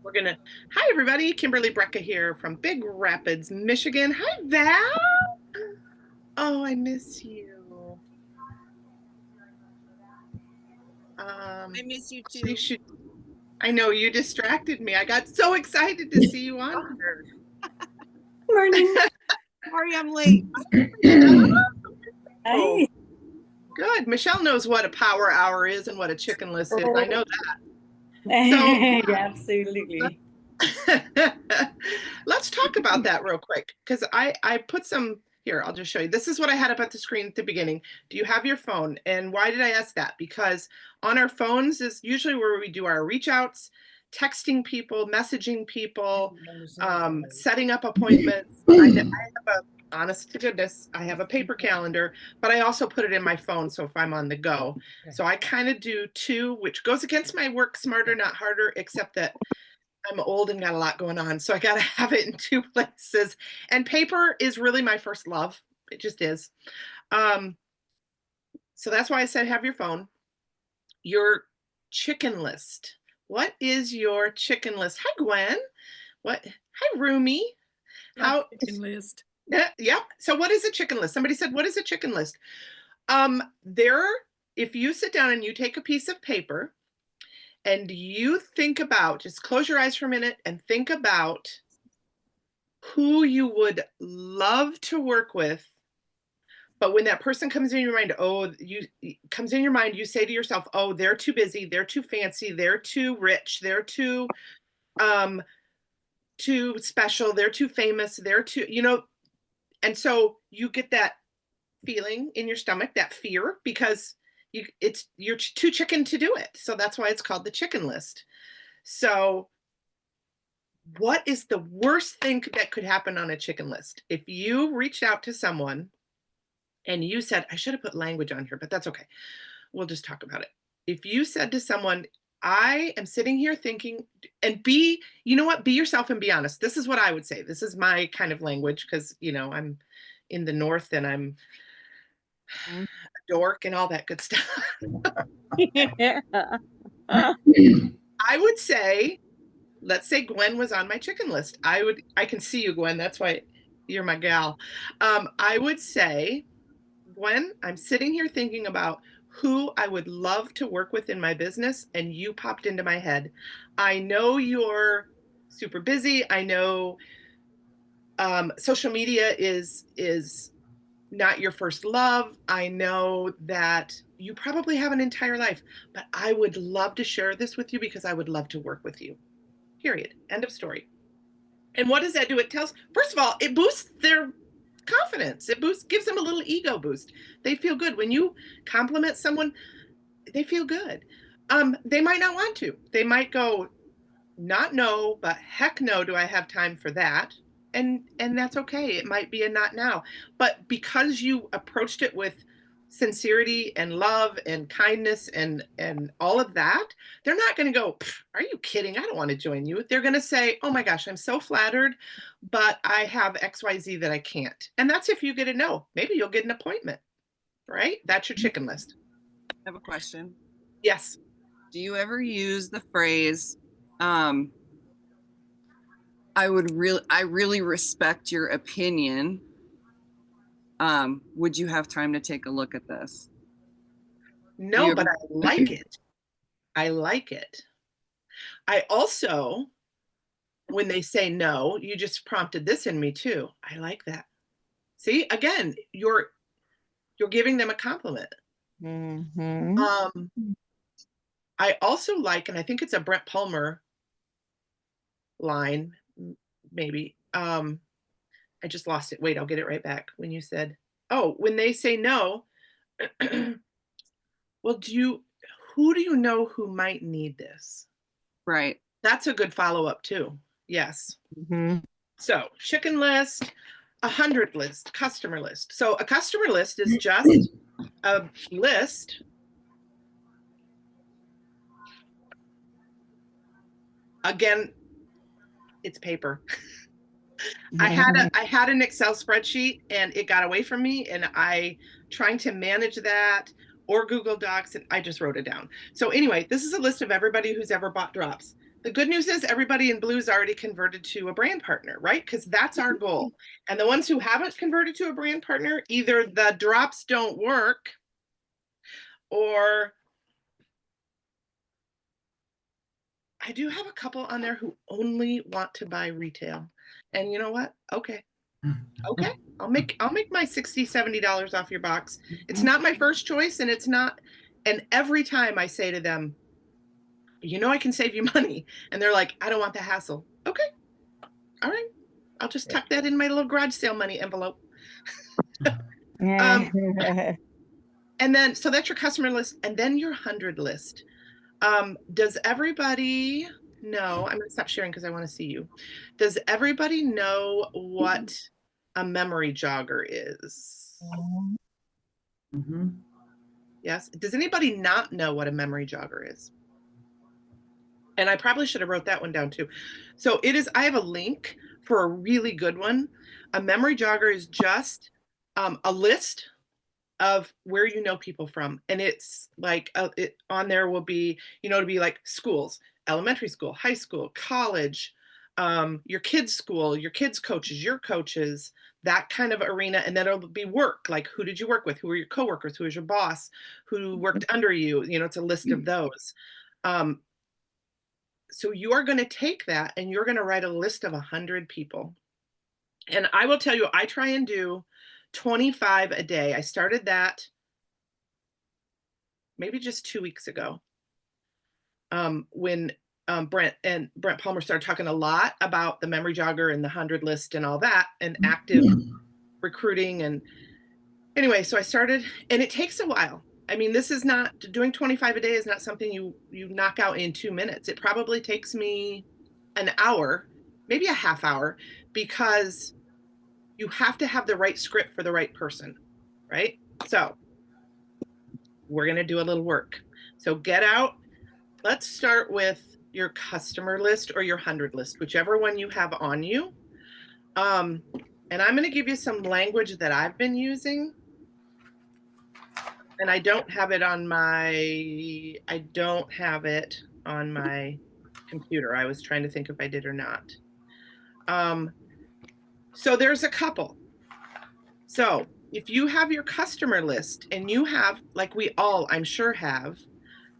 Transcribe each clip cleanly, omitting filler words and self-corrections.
We're gonna. Hi, everybody. Kimberly Brecka here from Big Rapids, Michigan. Hi, Val. Oh, I miss you. I miss you So you too. should. I know you distracted me. I got so excited to see you on here. Morning. Sorry, I'm late. Oh, Hi. good. Michelle knows what a power hour is and what a chicken list is. I know Yeah, absolutely. that. Let's talk about that real quick because I put some here. I'll just show you. This is what I had up at the screen at the beginning. Do you have your phone? And why did I ask that? Because on our phones is usually where we do our reach outs, texting people, messaging people, setting up appointments. I have a, honest to goodness, I have a paper calendar, but I also put it in my phone. So if I'm on the go, so I kind of do two, which goes against my work smarter, not harder, except that I'm old and got a lot going on. So I got to have it in two places. And paper is really my first love. It just is. Um, so that's why I said have your phone. Your chicken list. What is your chicken list? Hi, Gwen. What? Hi, Rumi. How? Chicken list. Yeah. So what is a chicken list? Somebody said, what is a chicken list? If you sit down and you take a piece of paper and you think about, just close your eyes for a minute and think about who you would love to work with. But when that person comes in your mind, you say to yourself, oh, they're too busy, they're too fancy, they're too rich, they're too special, they're too famous, they're too, and so you get that feeling in your stomach, that fear, because you're too chicken to do it. So that's why it's called the chicken list. So what is the worst thing that could happen on a chicken list? If you reached out to someone and you said, I should have put language on here, but that's okay. We'll just talk about it. If you said to someone, I am sitting here thinking, and you know what? Be yourself and be honest. This is what I would say. This is my kind of language because, I'm in the North and I'm a dork and all that good stuff. I would say, let's say Gwen was on my chicken list. I can see you, Gwen. That's why you're my gal. I would say, Gwen, I'm sitting here thinking about who I would love to work with in my business, and you popped into my head. I know you're super busy. I know social media is not your first love. I know that you probably have an entire life, but I would love to share this with you because I would love to work with you. Period. End of story. And what does that do? First of all, it boosts their confidence. Gives them a little ego boost. They feel good. When you compliment someone, they feel good. They might not want to. They might go, not no, but heck no, do I have time for that? And that's okay. It might be a not now. But because you approached it with sincerity and love and kindness and all of that, they're not going to go, are you kidding? I don't want to join you. They're going to say, oh my gosh, I'm so flattered, but I have XYZ that I can't. And that's if you get a no. Maybe you'll get an appointment, right? That's your chicken list. I have a question. Yes. Do you ever use the phrase, I really respect your opinion. Would you have time to take a look at this? No, but I like it. I like it. I also, when they say no, you just prompted this in me too. I like that. See, again, you're giving them a compliment. Mm-hmm. I also like, and I think it's a Brent Palmer line, maybe. I just lost it. Wait, I'll get it right back. When you said, oh, when they say no, well, who do you know who might need this? Right. That's a good follow-up too. Yes. Mm-hmm. So chicken list, 100 list, customer list. So a customer list is just a list. Again, it's paper. I had an Excel spreadsheet and it got away from me, and I trying to manage that or Google Docs, and I just wrote it down. So anyway, this is a list of everybody who's ever bought drops. The good news is everybody in blue is already converted to a brand partner, right? Because that's our goal. And the ones who haven't converted to a brand partner, either the drops don't work or I do have a couple on there who only want to buy retail. And you know what? Okay. Okay. I'll make my $60, $70 off your box. It's not my first choice and it's not. And every time I say to them, you know, I can save you money. And they're like, I don't want the hassle. Okay. All right. I'll just tuck that in my little garage sale money envelope. And then, so that's your customer list and then your 100 list. Does everybody know, I'm gonna stop sharing because I want to see you. Does everybody know what a memory jogger is? Mm-hmm. Yes. Does anybody not know what a memory jogger is? And I probably should have wrote that one down too. So it is, I have a link for a really good one. A memory jogger is just a list of where you know people from. And it's like, it on there will be, you know, to be like schools, elementary school, high school, college, your kids' school, your kids' coaches, your coaches, that kind of arena. And then it'll be work, like who did you work with? Who are your coworkers? Who is your boss? Who worked under you? You know, it's a list of those. So you are going to take that and you're going to write a list of 100 people. And I will tell you, I try and do 25 a day. I started that maybe just 2 weeks ago when Brent Palmer started talking a lot about the memory jogger and the 100 list and all that and active recruiting. And anyway, so I started, and it takes a while. I mean, this is not, doing 25 a day is not something you knock out in 2 minutes. It probably takes me an hour, maybe a half hour, because you have to have the right script for the right person, right? So we're going to do a little work. So get out. Let's start with your customer list or your 100 list, whichever one you have on you. And I'm going to give you some language that I've been using. And I don't have it on my computer. I was trying to think if I did or not. So there's a couple. So if you have your customer list and you have, like we all, I'm sure have,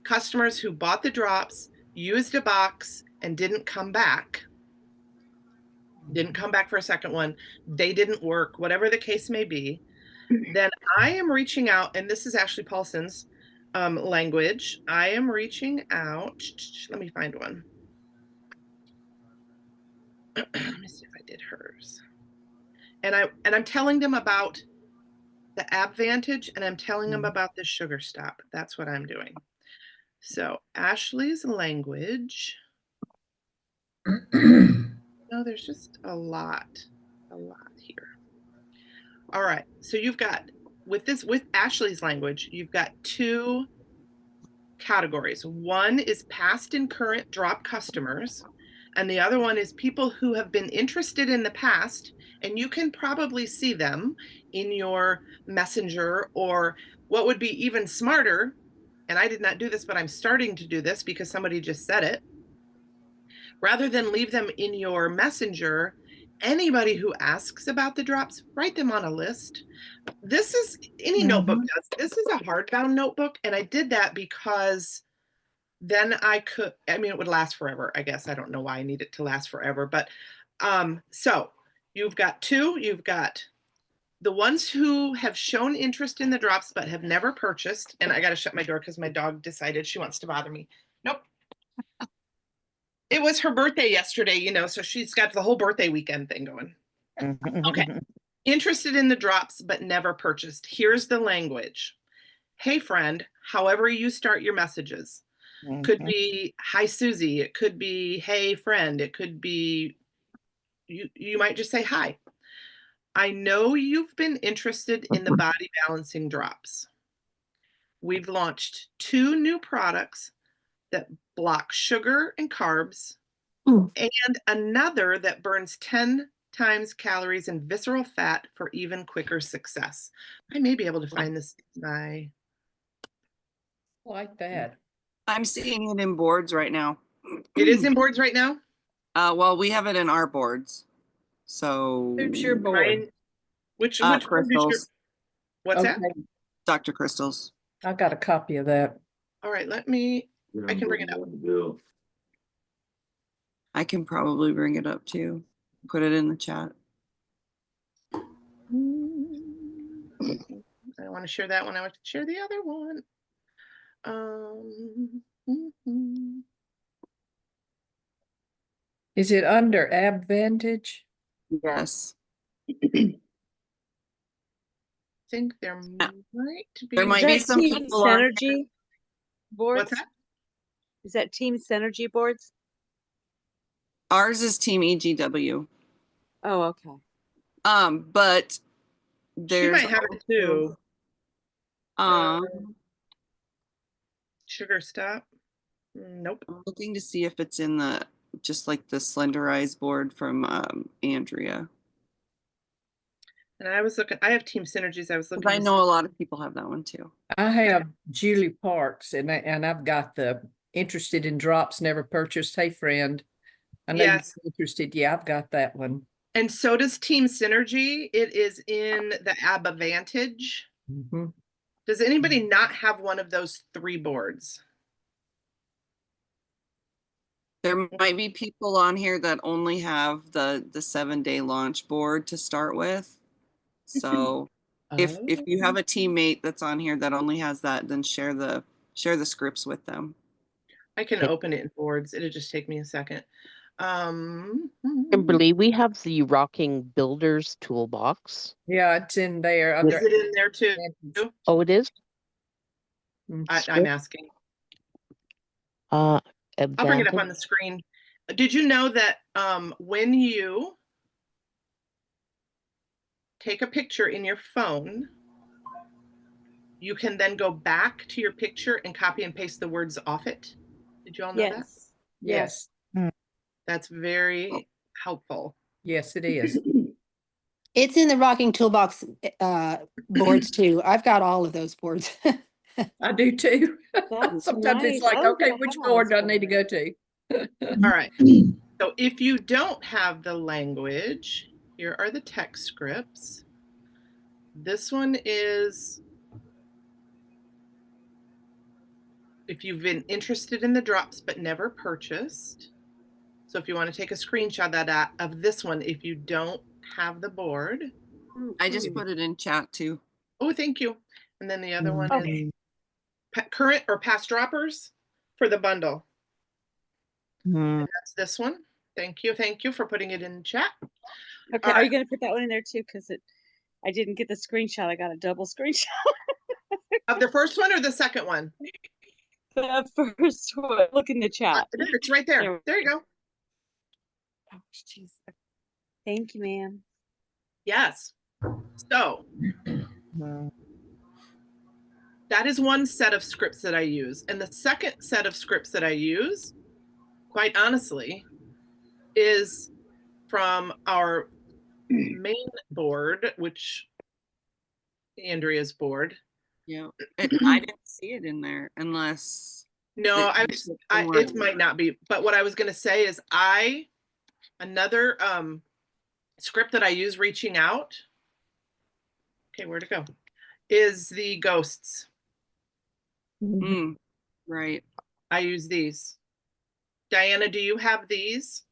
customers who bought the drops, used a box, and didn't come back for a second one, they didn't work, whatever the case may be, then I am reaching out, and this is Ashley Paulson's language. I am reaching out. Let me find one. Let me see if I did hers. And I'm telling them about the AppVantage, and I'm telling them about the Sugar Stop. That's what I'm doing. So Ashley's language. No, there's just a lot here. All right, so you've got, with Ashley's language, you've got 2 categories. One is past and current drop customers, and the other one is people who have been interested in the past, and you can probably see them in your messenger, or what would be even smarter, and I did not do this, but I'm starting to do this because somebody just said it, rather than leave them in your messenger, anybody who asks about the drops, write them on a list. This is, any notebook does. This is a hardbound notebook, and I did that because then I could, I mean, it would last forever, I guess. I don't know why I need it to last forever, but so you've got 2, you've got the ones who have shown interest in the drops but have never purchased, and I got to shut my door because my dog decided she wants to bother me. Nope. It was her birthday yesterday, you know, so she's got the whole birthday weekend thing going. Okay. Interested in the drops, but never purchased. Here's the language. Hey, friend, however you start your messages. Could be, hi, Susie. It could be, hey, friend. It could be, you might just say hi. I know you've been interested in the body balancing drops. We've launched 2 new products that block sugar and carbs, and another that burns 10 times calories and visceral fat for even quicker success. I may be able to find this in my Like that. I'm seeing it in boards right now. It is in boards right now. Well, we have it in our boards. So Who's your board? Ryan, which board is your, Crystals, what's that? Okay, Dr. Crystals. I got a copy of that. All right, let me, I can bring it up. I can probably bring it up too. Put it in the chat. I don't want to share that one. I want to share the other one. Mhm. Is it under Advantage? Yes. I think there might be. There might be Is that some Team people on Synergy boards? What's that? Is that Team Synergy boards? Ours is Team EGW. Oh, okay. But She there's might have it too. Sugar stop. Nope. I'm looking to see if it's in the just like the Slenderized board from Andrea. And I was looking, I have Team Synergies. I was looking. Because I to know see- a lot of people have that one too. I have Julie Parks and I've got the Interested in Drops, Never Purchased. Hey, friend. I know Yes. you're interested. Yeah, I've got that one. And so does Team Synergy. It is in the Advantage. Mhm. Does anybody not have one of those 3 boards? There might be people on here that only have the 7-day launch board to start with. So if you have a teammate that's on here that only has that, then share the scripts with them. I can open it in boards. It'll just take me a second. Kimberly, we have the Rocking Builders Toolbox. Yeah, it's in there. Is Under it in there too? Advantage. Oh, it is? I'm asking. Uh, I'll bring it up on Advantage. the screen. Did you know that when you take a picture in your phone, you can then go back to your picture and copy and paste the words off it? Did you all know that? Yes. Yes. That's very helpful. Yes, it is. It's in the Rocking Toolbox boards too. I've got all of those boards. I do too. That's Sometimes nice. it's like, I was okay, gonna which have all board do I those need to go boards. to? All right. So if you don't have the language, here are the text scripts. This one is if you've been interested in the drops but never purchased. So if you want to take a screenshot of this one, if you don't have the board. I just put it in chat too. Oh, thank you. And then the other one Okay. is current or past droppers for the bundle. Hmm. That's this one. Thank you. Thank you for putting it in chat. Okay. All Are you right. going to put that one in there too? Because I didn't get the screenshot. I got a double screenshot. Of the first one or the second one? The first one. Look in the chat. There, it's right there. There you go. Oh, jeez. Thank you, ma'am. Yes. So that is one set of scripts that I use. And the second set of scripts that I use, quite honestly, is from our main board, which Andrea's board. Yeah. I didn't see it in there unless No, it- it might not be. But what I was going to say is another script that I use reaching out. Okay, where to go? Is the ghosts. Right. I use these. Diana, do you have these?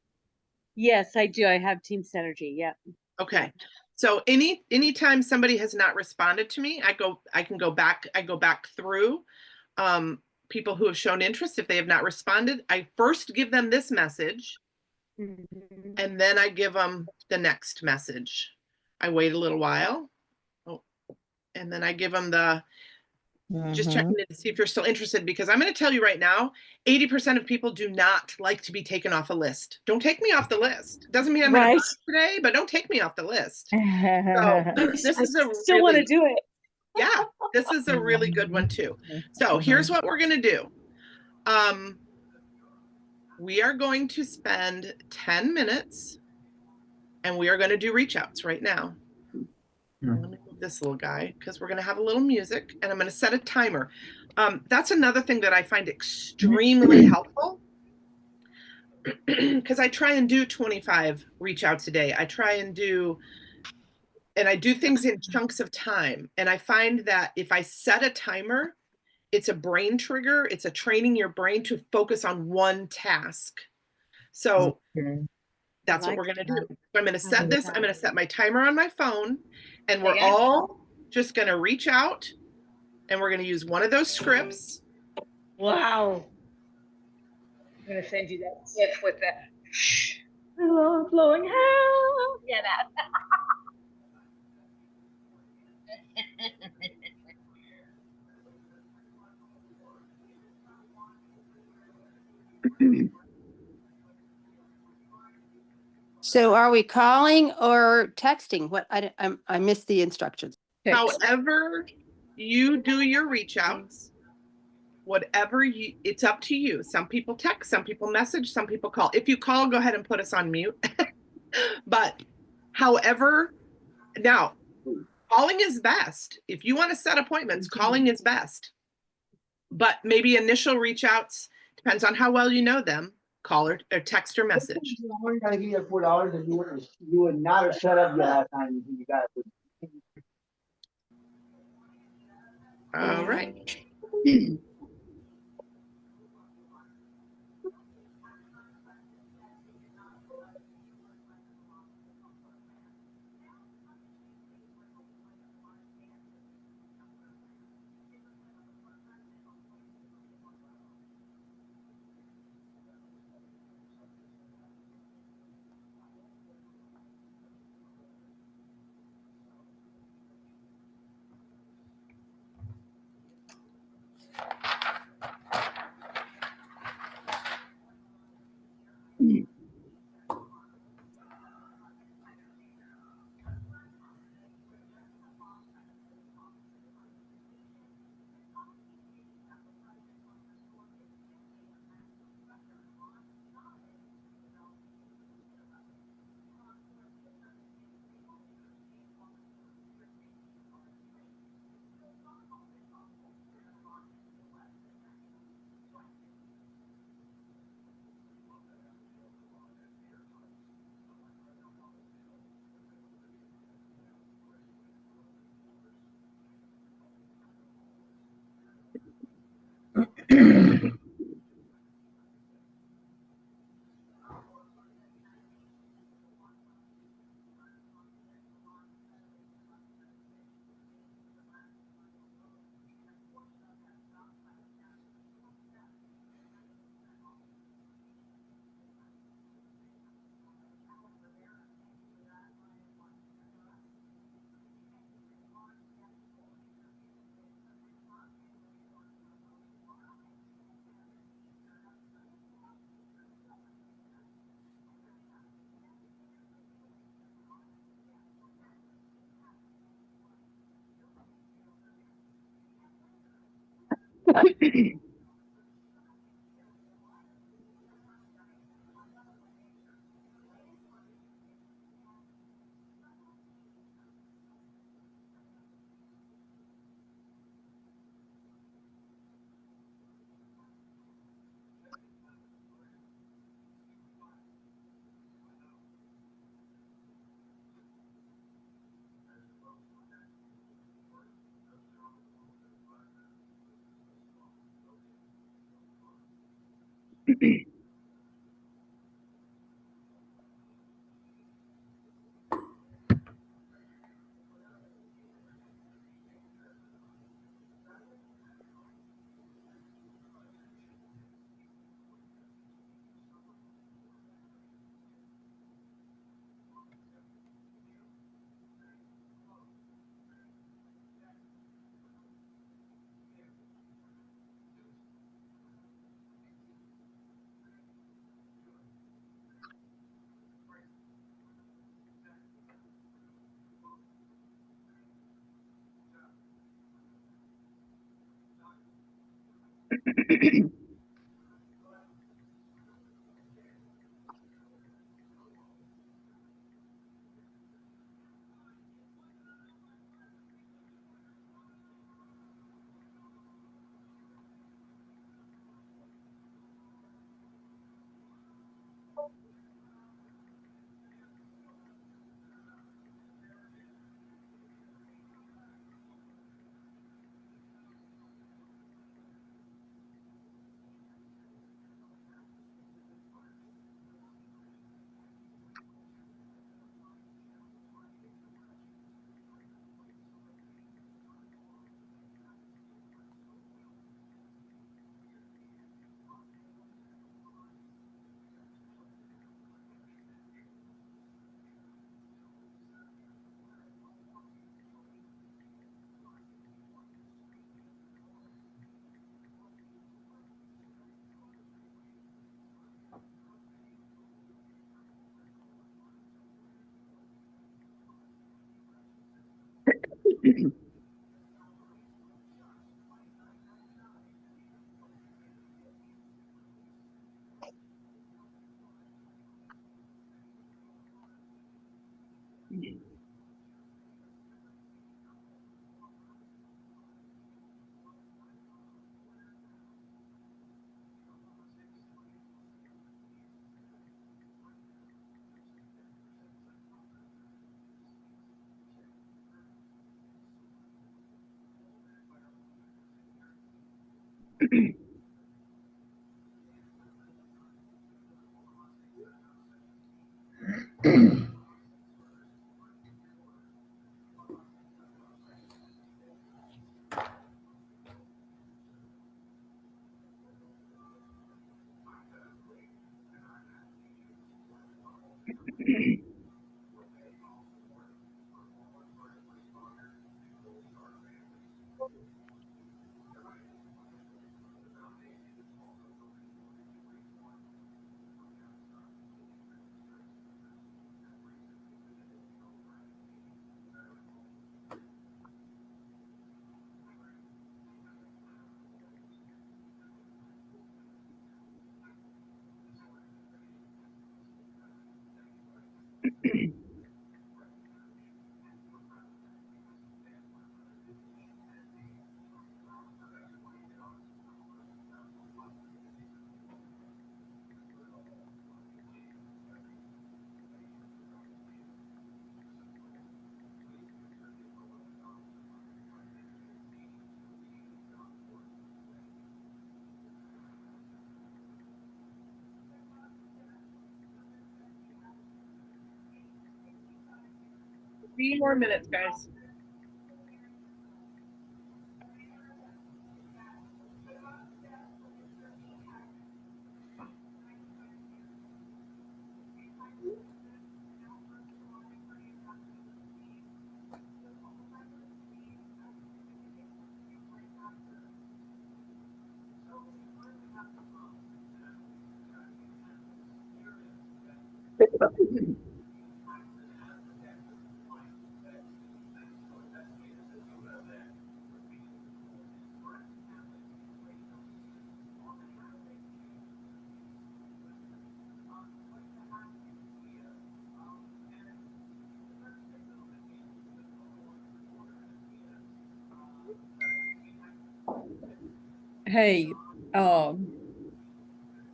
Yes, I do. I have Team Synergy. Yeah. Okay. So anytime somebody has not responded to me, I can go back through people who have shown interest. If they have not responded, I first give them this message and then I give them the next message. I wait a little while. Oh, and then I give them the just checking in to see if you're still interested, because I'm going to tell you right now, 80% of people do not like to be taken off a list. Don't take me off the list. Doesn't mean I'm going to buy today, but don't take me off the list. So this is a still want to do it. Yeah, this is a really good one too. So here's what we're going to do. We are going to spend 10 minutes and we are going to do reach outs right now. Let me go this little guy because we're going to have a little music and I'm going to set a timer. That's another thing that I find extremely helpful because I try and do 25 reach outs a day. I do things in chunks of time. And I find that if I set a timer, it's a brain trigger. It's a training your brain to focus on one task. So that's what we're going to do. I'm going to set this. I'm going to set my timer on my phone and we're all just going to reach out and we're going to use one of those scripts. Wow. I'm going to send you that GIF with the flowing hair. Yeah, that. So are we calling or texting? What I missed the instructions. Text. However you do your reach outs, it's up to you. Some people text, some people message, some people call. If you call, go ahead and put us on mute. But however, now calling is best. If you want to set appointments, calling is best. But maybe initial reach outs, depends on how well you know them, call or text or message. I'm gonna give you 4 hours and you would not have shut up last time you got it. All right. 3 more minutes, guys. Hey,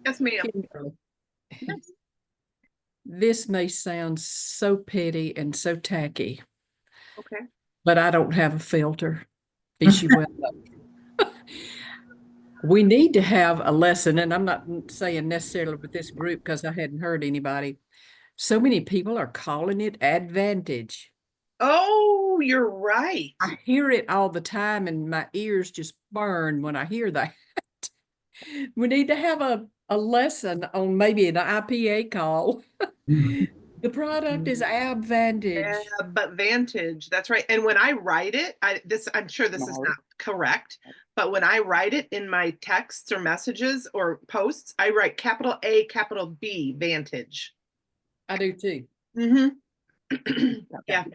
Yes, ma'am. Kimberly, this may sound so petty and so tacky, Okay. but I don't have a filter, as you well know. We need to have a lesson, and I'm not saying necessarily with this group because I hadn't heard anybody. So many people are calling it advantage. Oh, you're right. I hear it all the time, and my ears just burn when I hear that. We need to have a lesson on maybe an IPA call. The product is Advantage. Yeah, but Vantage, that's right. And when I write it, I'm sure this is not correct, but when I write it in my texts or messages or posts, I write capital A, capital B, Vantage. I do too. Yeah,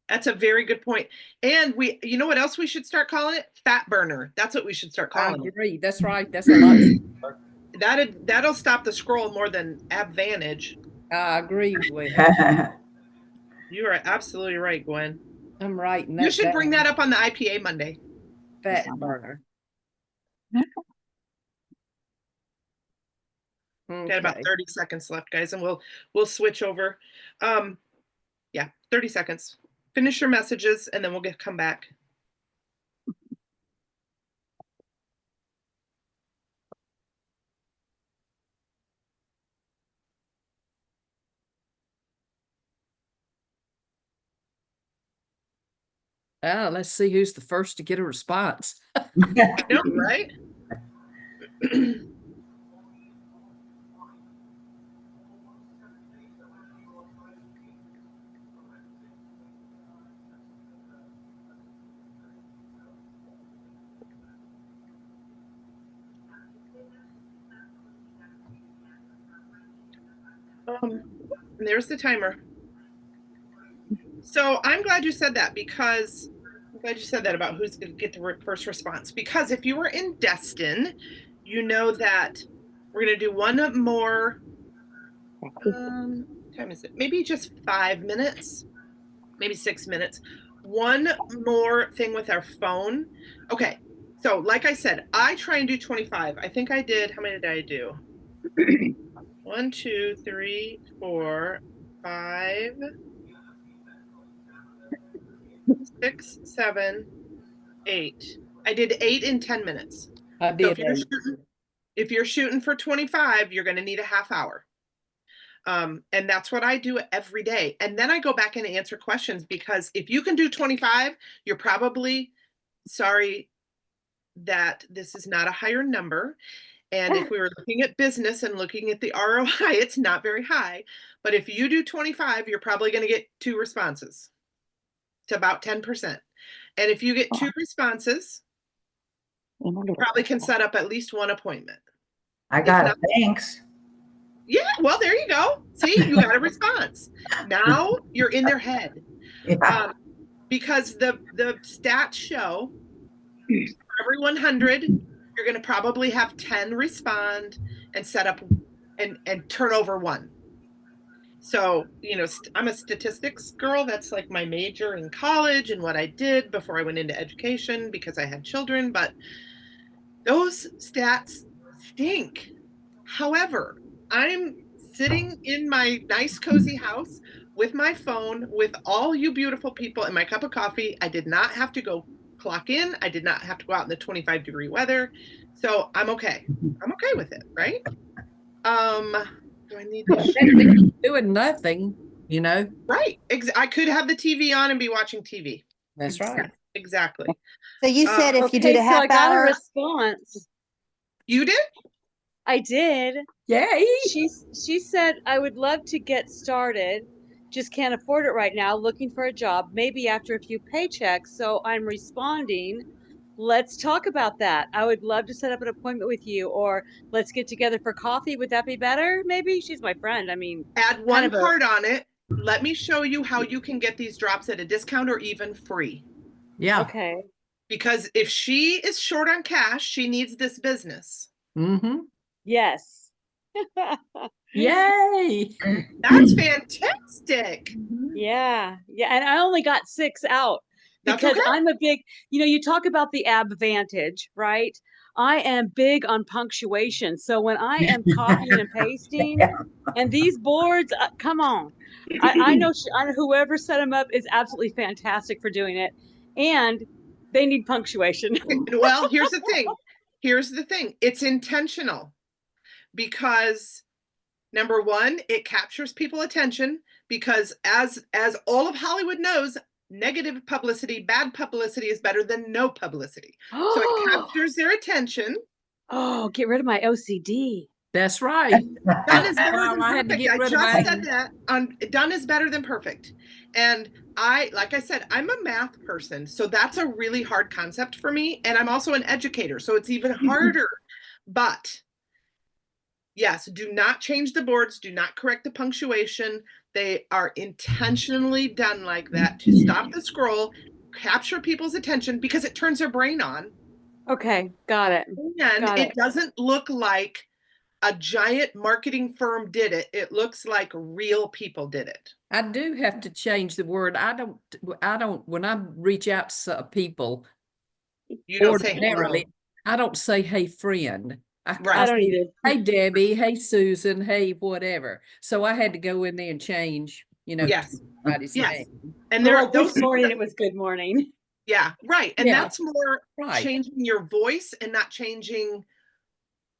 that's a very good point. And you know what else we should start calling it? Fat burner. That's what we should start I calling it. agree. That's right. That's a lot simpler. That'll stop the scroll more than Advantage. I agree with. You are absolutely right, Gwen. I'm writing that You should down. bring that up on the IPA Monday. Fat burner. Got about 30 seconds left, guys, and we'll switch over. Yeah, 30 seconds. Finish your messages, and then we'll come back. Let's see who's the first to get a response. No, right? There's the timer. So I'm glad you said that because glad you said that about who's going to get the first response, because if you were in Destin, you know that we're going to do one more. What time is it? Maybe just 5 minutes, maybe 6 minutes. One more thing with our phone. Okay. So like I said, I try and do 25. I think I did. How many did I do? 1, 2, 3, 4, 5, 6, 7, 8. I did 8 in 10 minutes. I So did. if you're shooting for 25, you're going to need a half hour. And that's what I do every day. And then I go back and answer questions, because if you can do 25, you're probably sorry that this is not a higher number. And if we were looking at business and looking at the ROI, it's not very high. But if you do 25, you're probably going to get 2 responses. It's about 10%. And if you get 2 responses, you probably can set up at least 1 appointment. I got it. Thanks. Yeah, well, there you go. See, you got a response. Now you're in their head. Yeah. Because the stats show for every 100, you're going to probably have 10 respond and set up and turn over 1. So, you know, I'm a statistics girl. That's like my major in college and what I did before I went into education because I had children. But those stats stink. However, I'm sitting in my nice, cozy house with my phone, with all you beautiful people, and my cup of coffee. I did not have to go clock in. I did not have to go out in the 25-degree weather. So I'm okay. I'm okay with it, right? Do I need to doing nothing, you know? Right. I could have the TV on and be watching TV. That's right. Exactly. So you said if you did a so half I got hour. a response. You did? I did. Yay! She said, I would love to get started, just can't afford it right now, looking for a job, maybe after a few paychecks. So I'm responding, let's talk about that. I would love to set up an appointment with you, or let's get together for coffee. Would that be better? Maybe. She's my friend. I mean, add one part on it. Let me show you how you can get these drops at a discount or even free. Yeah. Okay. Because if she is short on cash, she needs this business. Mm-hmm. Yes. Yay! That's fantastic. Yeah. Yeah. And I only got 6 out That's because okay. I'm a big, you talk about the advantage, right? I am big on punctuation. So when I am copying and pasting and these boards, come on. I know whoever set them up is absolutely fantastic for doing it. And they need punctuation. Well, here's the thing. It's intentional because number one, it captures people's attention because as all of Hollywood knows, negative publicity, bad publicity is better than no publicity. So it captures their attention. Oh, get rid of my OCD. That's right. Done is better than I had to perfect. get I rid of just mine. said that. Done is better than perfect. And like I said, I'm a math person. So that's a really hard concept for me. And I'm also an educator. So it's even harder. But yes, do not change the boards. Do not correct the punctuation. They are intentionally done like that to stop the scroll, capture people's attention because it turns their brain on. Okay, got it. And it doesn't look like a giant marketing firm did it. It looks like real people did it. I do have to change the word. I don't, when I reach out to some people, You don't say hello. I don't say, hey, friend. I don't either. Hey, Debbie. Hey, Susan. Hey, whatever. So I had to go in there and change, Yes. everybody's name. And there are this morning it was good morning. Yeah, right. And that's more right. Changing your voice and not changing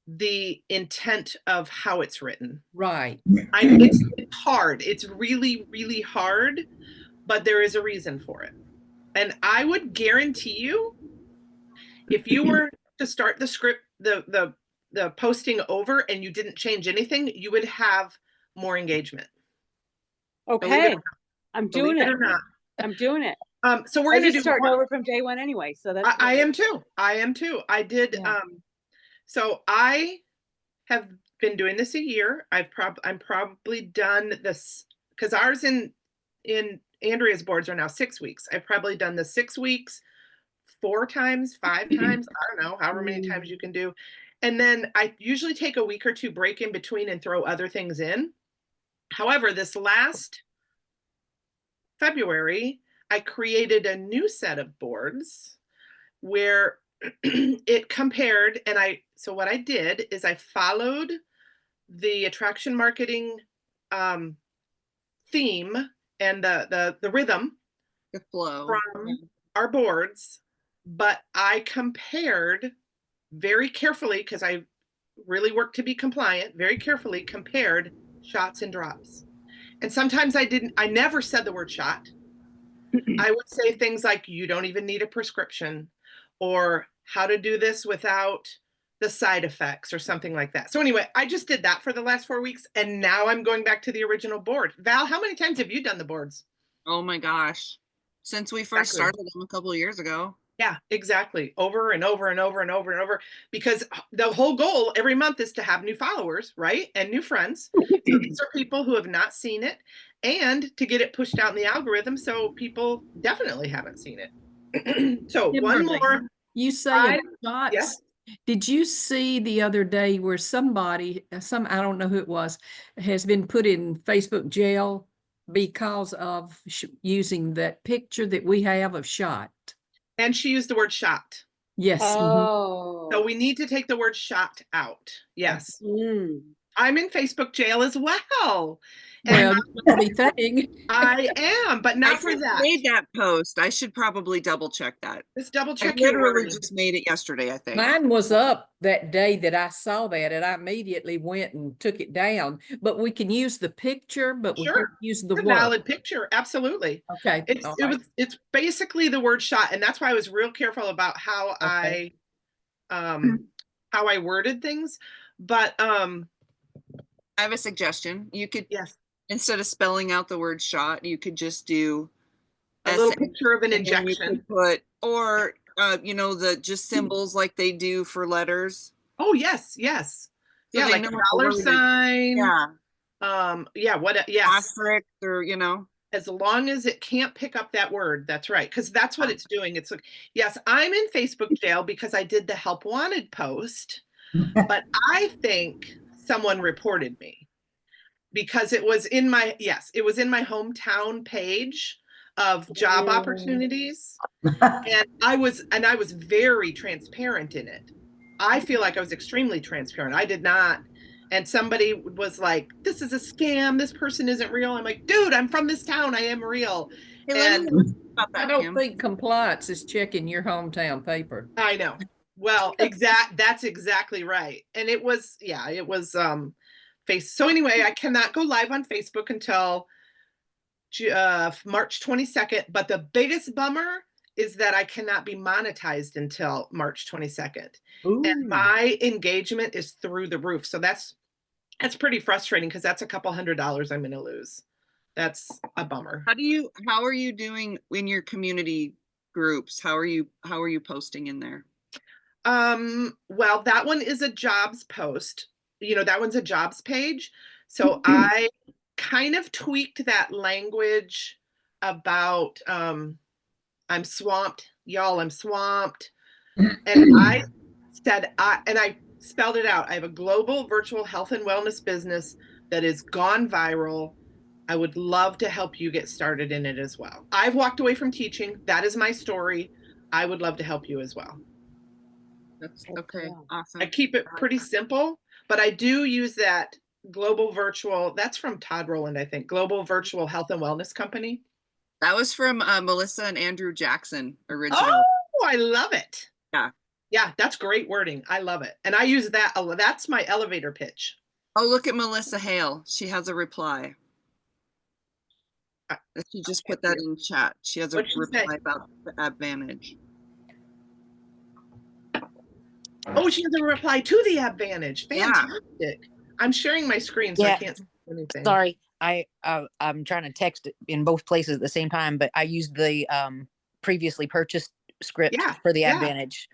the intent of how it's written. Right. It's hard. It's really, really hard, but there is a reason for it. And I would guarantee you, if you were to start the script, the posting over and you didn't change anything, you would have more engagement. Okay. I'm doing it. Or not. I'm doing it. So we're going to start over from day one anyway. So that's I am too. I did. Yeah. So I have been doing this a year. I'm probably done this because ours in Andrea's boards are now 6 weeks. I've probably done the 6 weeks 4 times, 5 times, I don't know, however many times you can do. And then I usually take a week or 2 break in between and throw other things in. However, this last February, I created a new set of boards where it compared, and so what I did is I followed the attraction marketing theme and the rhythm, The flow. from our boards, but I compared very carefully, because I really work to be compliant, very carefully compared shots and drops. And sometimes I never said the word shot. I would say things like, you don't even need a prescription, or how to do this without the side effects, or something like that. So anyway, I just did that for the last 4 weeks, and now I'm going back to the original board. Val, how many times have you done the boards? Oh my gosh. Since we first Exactly. started them a couple of years ago. Yeah, exactly. Over and over and over and over and over, because the whole goal every month is to have new followers, right? And new friends. So these are people who have not seen it, and to get it pushed out in the algorithm so people definitely haven't seen it. So one Kimberly, more. You say I- shots. yes. Did you see the other day where somebody, I don't know who it was, has been put in Facebook jail because of using that picture that we have of shot? And she used the word shot. Yes. Oh. So we need to take the word shot out. Yes. Mm. I'm in Facebook jail as well. Well, And you must be thinking. I am, but I not for just that. made that post. I should probably double check that. Just double I check your literally wording. just made it yesterday, I think. Mine was up that day that I saw that, and I immediately went and took it down. But we can use the picture, but we Sure. can't use the It's a word. valid picture, absolutely. Okay. It's all it right. was it's basically the word shot, and that's why I was real careful about how Okay. I worded things. But I have a suggestion. You could, yes, instead of spelling out the word shot, you could just do a little SN, picture of an and then you injection. could put, or the just symbols like they do for letters. Oh yes, yes. So Yeah, they like know a what the dollar word is. sign. Yeah, Yes. asterisk, or As long as it can't pick up that word, that's right. Because that's what it's doing. It's like, yes, I'm in Facebook jail because I did the help wanted post, but I think someone reported me because it was in my hometown page of job opportunities. And I was very transparent in it. I feel like I was extremely transparent. I did not. And somebody was like, this is a scam. This person isn't real. I'm like, dude, I'm from this town. I am real. Hey, let me ask you about I that, don't Kim. think compliance is checking your hometown paper. I know. Well, that's exactly right. And it was face. So anyway, I cannot go live on Facebook until March 22nd. But the biggest bummer is that I cannot be monetized until March 22nd. And my engagement is through the roof. So that's pretty frustrating because that's a couple $100 I'm going to lose. That's a bummer. How are you doing in your community groups? How are you posting in there? Well, that one is a jobs post. That one's a jobs page. So I kind of tweaked that language about I'm swamped, y'all, I'm swamped. And I said, I spelled it out. I have a global virtual health and wellness business that has gone viral. I would love to help you get started in it as well. I've walked away from teaching. That is my story. I would love to help you as well. That's okay. Awesome. I keep it pretty simple, but I do use that global virtual. That's from Todd Rowland, I think. Global Virtual Health and Wellness Company. That was from Melissa and Andrew Jackson originally. Oh, I love it. Yeah. Yeah, that's great wording. I love it. And I use that. That's my elevator pitch. Oh, look at Melissa Hale. She has a reply. She just put that in chat. She has a reply about the Advantage. Oh, she has a reply to the Advantage. Fantastic. Yeah. I'm sharing my screen, so I can't see anything. Sorry, I'm trying to text in both places at the same time, but I used the previously purchased script for the Advantage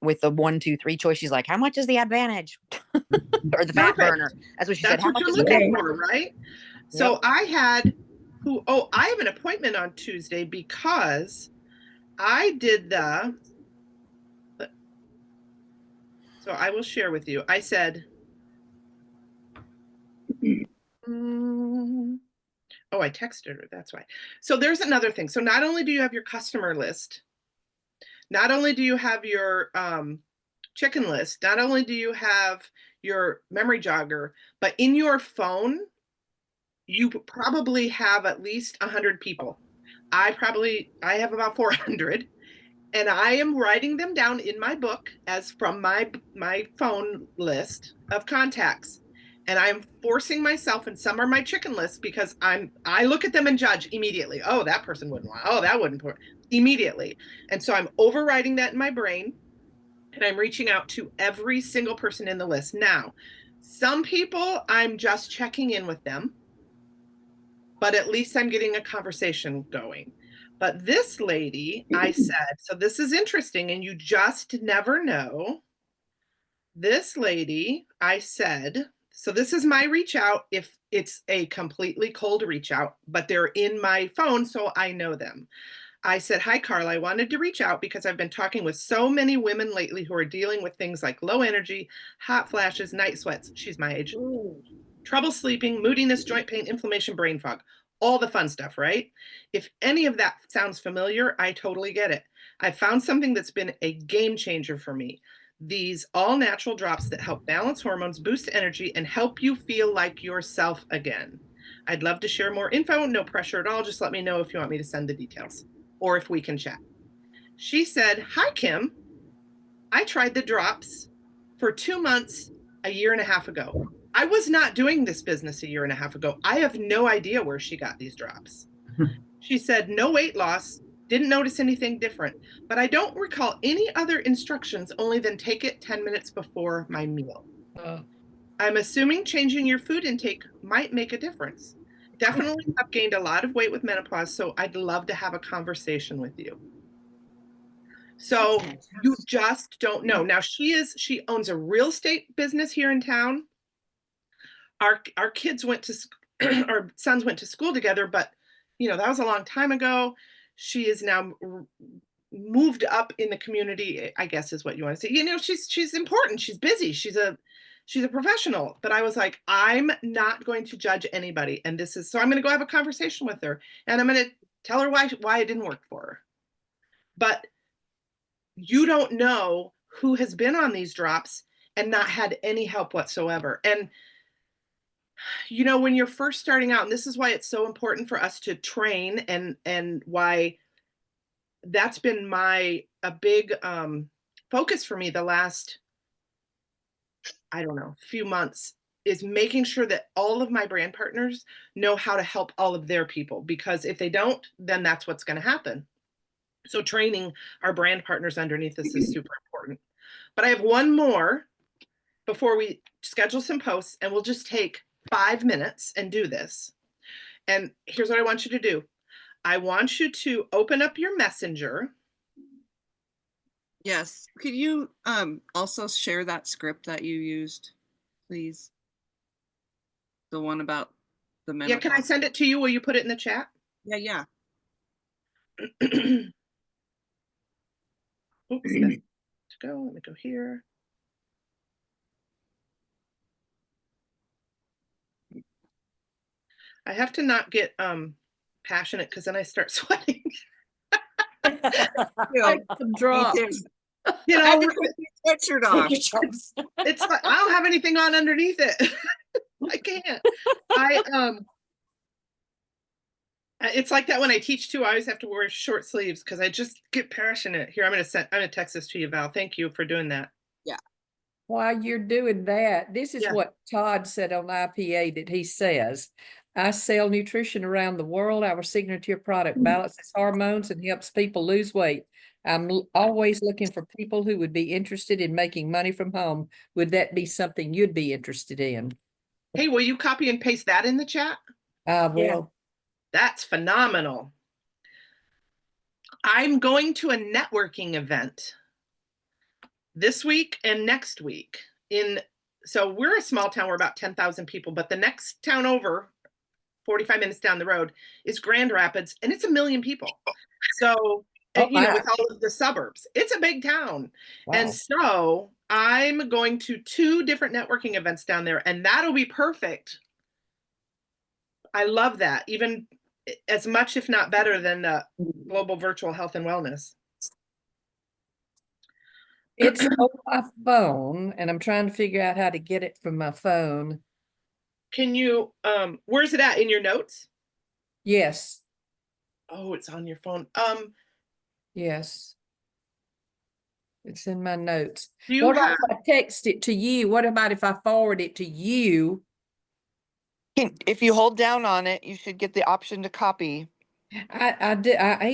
with the 1, 2, 3 choice. She's like, "How much is the Advantage?" Or the fat burner. That's what she said. That's what you're looking for, right? So I had I have an appointment on Tuesday because I did so I will share with you. I said, oh, I texted her, that's why. So there's another thing. So not only do you have your customer list, not only do you have your chicken list, not only do you have your memory jogger, but in your phone, you probably have at least 100 people. I have about 400, and I am writing them down in my book as from my phone list of contacts. And I'm forcing myself, and some are my chicken lists, because I look at them and judge immediately. Oh, that person wouldn't want, oh, that wouldn't immediately. And so I'm overriding that in my brain, and I'm reaching out to every single person in the list. Now, some people I'm just checking in with them, but at least I'm getting a conversation going. But this lady, I said, so this is interesting, and you just never know. This lady, I said, so this is my reach out if it's a completely cold reach out, but they're in my phone, so I know them. I said, hi, Carla, I wanted to reach out because I've been talking with so many women lately who are dealing with things like low energy, hot flashes, night sweats. She's my age. Ooh. Trouble sleeping, moodiness, joint pain, inflammation, brain fog, all the fun stuff, right? If any of that sounds familiar, I totally get it. I found something that's been a game changer for me. These all natural drops that help balance hormones, boost energy, and help you feel like yourself again. I'd love to share more info, no pressure at all. Just let me know if you want me to send the details or if we can chat. She said, hi, Kim. I tried the drops for 2 months, a year and a half ago. I was not doing this business a year and a half ago. I have no idea where she got these drops. She said, no weight loss, didn't notice anything different, but I don't recall any other instructions only than take it 10 minutes before my meal. I'm assuming changing your food intake might make a difference. Definitely have gained a lot of weight with menopause, so I'd love to have a conversation with you. So you just don't know. Now she owns a real estate business here in town. Our kids went to, our sons went to school together, but you know, that was a long time ago. She is now moved up in the community, I guess is what you want to say. You know, she's important. She's busy. She's a professional. But I was like, I'm not going to judge anybody. And so I'm going to go have a conversation with her, and I'm going to tell her why it didn't work for her. But you don't know who has been on these drops and not had any help whatsoever. And you know, when you're first starting out, and this is why it's so important for us to train, and why that's been a big focus for me the last, I don't know, few months, is making sure that all of my brand partners know how to help all of their people, because if they don't, then that's what's going to happen. So training our brand partners underneath this is super important. But I have one more before we schedule some posts, and we'll just take 5 minutes and do this. And here's what I want you to do. I want you to open up your messenger. Yes. Could you also share that script that you used, please? The one about the menopause. Yeah, can I send it to you? Will you put it in the chat? Yeah. Oops, let's go. Let me go here. I have to not get passionate, because then I start sweating. Some drops. You know, sweatshirt off. It's like, I don't have anything on underneath it. I can't. It's like that when I teach too. I always have to wear short sleeves because I just get passionate. Here, I'm gonna text this to you, Val. Thank you for doing that. Yeah. While you're doing that, this is what Todd said on IPA that he says. I sell nutrition around the world. Our signature product balances hormones and helps people lose weight. I'm always looking for people who would be interested in making money from home. Would that be something you'd be interested in? Hey, will you copy and paste that in the chat? I will. Yeah. That's phenomenal. I'm going to a networking event this week and next week. So we're a small town. We're about 10,000 people, but the next town over, 45 minutes down the road, is Grand Rapids, and it's 1 million people. So Oh, you know, wow. with all of the suburbs. It's a big town. And Wow. so I'm going to 2 different networking events down there, and that'll be perfect. I love that, even as much, if not better, than the Global Virtual Health and Wellness. It's on my phone, and I'm trying to figure out how to get it from my phone. Can you, where's it at, in your notes? Yes, Oh, it's on your phone. yes. It's in my notes. Do you What about have, if I text it to you? What about if I forward it to you? If you hold down on it, you should get the option to copy. I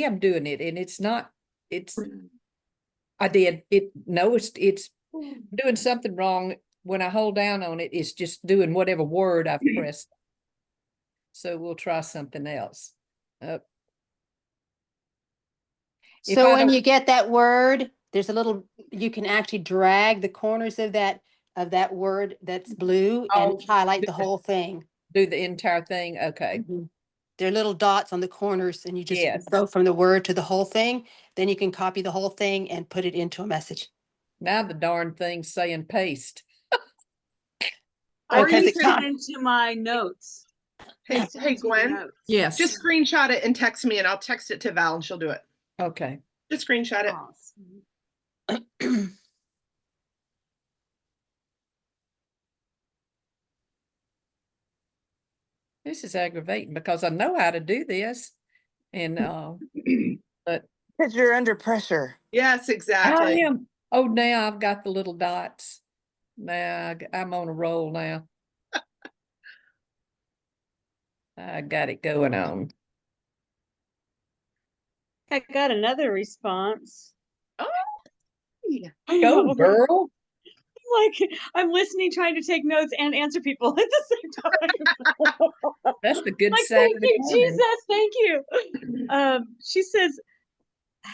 am doing it, and it's not, I did it. No, it's doing something wrong. When I hold down on it, it's just doing whatever word I've pressed. So we'll try something else. If So I when don't- you get that word, there's a little, you can actually drag the corners of that word that's blue Oh, and highlight do the that. whole thing. Do the entire thing, okay. There are little dots on the corners and you just Yes. go from the word to the whole thing. Then you can copy the whole thing and put it into a message. Now the darn thing's saying paste. I Because pasted it can't- it into my notes. hey, Pasted it hey, into my Gwen, notes. Yes. just screenshot it and text me, and I'll text it to Val, and she'll do it. Okay. Just screenshot it. Awesome. This is aggravating because I know how to do this. And but Because you're under pressure. Yes, I exactly. am. Oh, now I've got the little dots. Now I'm on a roll now. I got it going on. I got another response. Oh, yeah. I Go, know. girl. Like I'm listening, trying to take notes and answer people at the same time. That's the good Like, Saturday thank you, morning. Jesus, thank you. She says,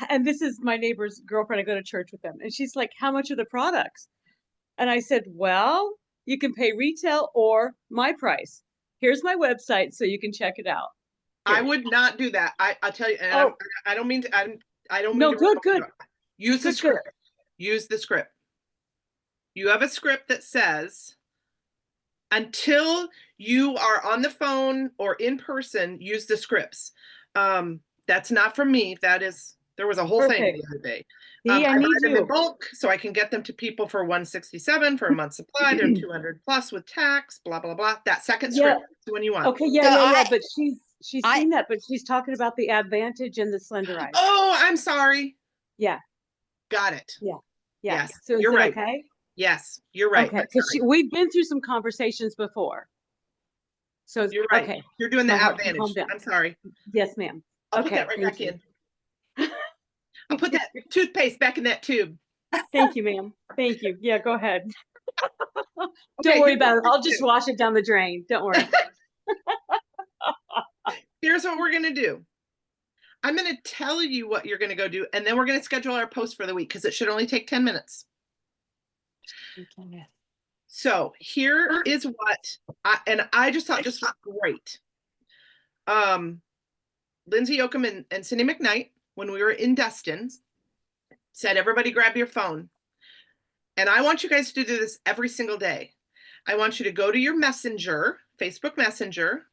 and this is my neighbor's girlfriend, I go to church with them, and she's like, how much are the products? And I said, well, you can pay retail or my price. Here's my website so you can check it out. I would not do that. I'll tell you, and I don't mean to, I don't mean No, to good, good. Use the Good, script. good. Use the script. You have a script that says, until you are on the phone or in person, use the scripts. That's not from me. That is, there was a whole thing Perfect. the other day. See, I I need buy them in you. bulk so I can get them to people for $167 for a month supply. They're 200 plus with tax, blah, blah, blah. That second Yeah. script is the one you want. Okay, yeah, but she's seen that, but she's talking about the Advantage and the Slenderize. Oh, I'm sorry. Yeah. Got it. Yeah. Yes, So is you're it right. okay? Yes, you're right. Okay, because we've been through some conversations before. So You're right. okay. You're doing the My heart can Advantage. calm down. I'm sorry. Yes, ma'am. I'll put Okay, that right thank back you. in. I'll put that toothpaste back in that tube. Thank you, ma'am. Thank you. Yeah, go ahead. Okay, Don't worry here's about it. what we're I'll just gonna wash it down the drain. Don't worry. Here's what we're gonna do. I'm gonna tell you what you're gonna go do, and then we're gonna schedule our post for the week because it should only take 10 minutes. So here is what I just thought this was great. Lindsay Oakham and Cindy McKnight, when we were in Destin, said, everybody grab your phone. And I want you guys to do this every single day. I want you to go to your Messenger, Facebook Messenger,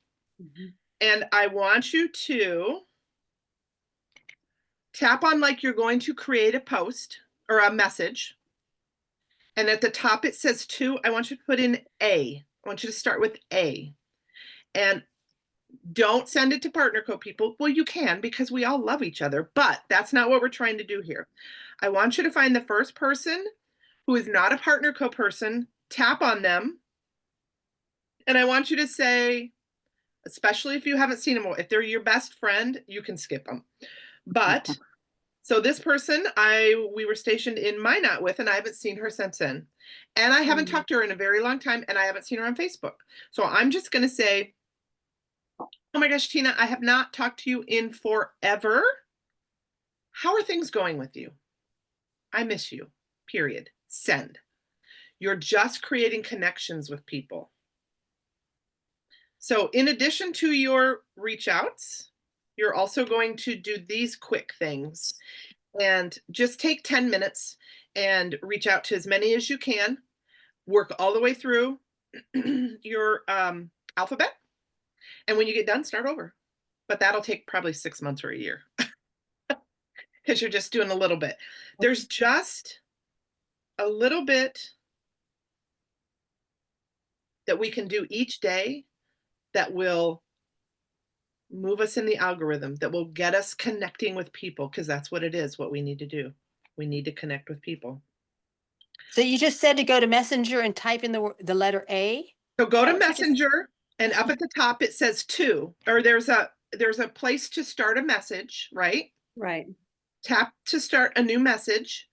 and I want you to tap on like you're going to create a post or a message. And at the top it says to. I want you to put in A. I want you to start with A. And don't send it to Partner Co people. Well, you can because we all love each other, but that's not what we're trying to do here. I want you to find the first person who is not a Partner Co person, tap on them. And I want you to say, especially if you haven't seen them, if they're your best friend, you can skip them. But so this person we were stationed in Minot with, and I haven't seen her since then. And I haven't talked to her in a very long time, and I haven't seen her on Facebook. So I'm just going to say, oh my gosh, Tina, I have not talked to you in forever. How are things going with you? I miss you, period. Send. You're just creating connections with people. So in addition to your reach outs, you're also going to do these quick things, and just take 10 minutes and reach out to as many as you can. Work all the way through your alphabet. And when you get done, start over. But that'll take probably 6 months or a year because you're just doing a little bit. There's just a little bit that we can do each day that will move us in the algorithm, that will get us connecting with people, because that's what it is, what we need to do. We need to connect with people. So you just said to go to Messenger and type in the letter A? So go to Messenger, and up at the top it says to, or there's a place to start a message, right? Right. Tap to start a new message.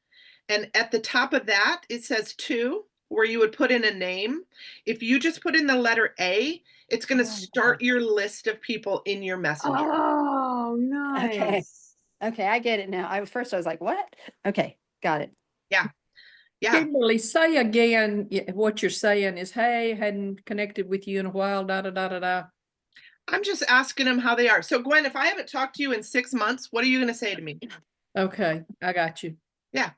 And at the top of that, it says to, where you would put in a name. If you just put in the letter A, it's going to start your list of people in your Messenger. Oh, nice. Okay, I get it now. At first I was like, what? Okay, got it. Yeah. Yeah. Kimberly, say again what you're saying is, hey, hadn't connected with you in a while, da da da da da. I'm just asking them how they are. So Gwen, if I haven't talked to you in 6 months, what are you going to say to me? Okay, I got you. Yeah.